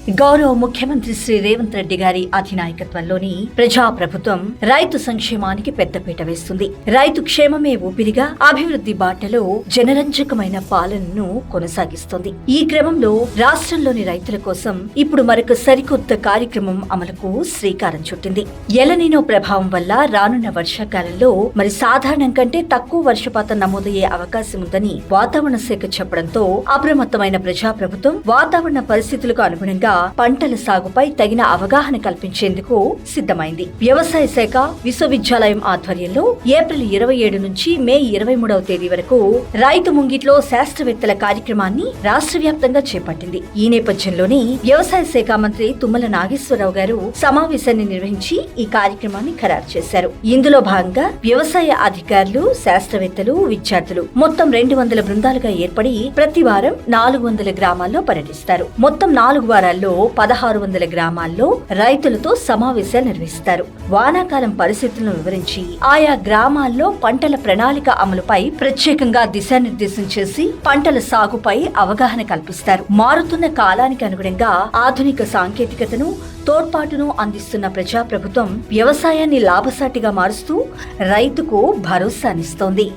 గౌరవ ముఖ్యమంత్రి శ్రీ రేవంత్ రెడ్డి గారి అధినాయకత్వంలోని ప్రజా ప్రభుత్వం రైతు సంక్షేమానికి పెద్దపీట వేస్తుంది. రైతు క్షేమమే ఊపిరిగా అభివృద్ధి బాటలో జనరంజకమైన పాలనను కొనసాగిస్తుంది. ఈ క్రమంలో రాష్ట్రంలోని రైతుల కోసం ఇప్పుడు మరొక సరికొత్త కార్యక్రమం అమలుకు శ్రీకారం చుట్టింది. ఎలనినో ప్రభావం వల్ల రానున్న వర్షాకాలంలో మరి సాధారణం కంటే తక్కువ వర్షపాతం నమోదయ్యే అవకాశం ఉందని వాతావరణ శాఖ చెప్పడంతో అప్రమత్తమైన ప్రజా ప్రభుత్వం వాతావరణ పరిస్థితులకు అనుగుణంగా పంటల సాగుపై తగిన అవగాహన కల్పించేందుకు సిద్ధమైంది. వ్యవసాయ శాఖ విశ్వవిద్యాలయం ఆధ్వర్యంలో ఏప్రిల్ 27 నుంచి మే 23వ తేదీ వరకు రైతు ముంగిట్లో శాస్త్రవేత్తల కార్యక్రమాన్ని రాష్ట్ర వ్యాప్తంగా చేపట్టింది. ఈ నేపథ్యంలోనే వ్యవసాయ శాఖ మంత్రి తుమ్మల నాగేశ్వరరావు గారు సమావేశాన్ని నిర్వహించి ఈ కార్యక్రమాన్ని ఖరారు చేశారు. ఇందులో భాగంగా వ్యవసాయ అధికారులు, శాస్త్రవేత్తలు, విద్యార్థులు మొత్తం 200 బృందాలుగా ఏర్పడి ప్రతి వారం 400 గ్రామాల్లో పర్యటిస్తారు. మొత్తం 4 వారాల్లో 1600 గ్రామాల్లో రైతులతో సమావేశాలు నిర్వహిస్తారు. వానాకాలం పరిస్థితులను వివరించి ఆయా గ్రామాల్లో పంటల ప్రణాళిక అమలుపై ప్రత్యేకంగా దిశానిర్దేశం చేసి పంటల సాగుపై అవగాహన కల్పిస్తారు. మారుతున్న కాలానికి అనుగుణంగా ఆధునిక సాంకేతికతను తోడ్పాటును అందిస్తున్న ప్రజాప్రభుత్వం వ్యవసాయాన్ని లాభసాటిగా మారుస్తూ రైతుకు భరోసానిస్తోంది.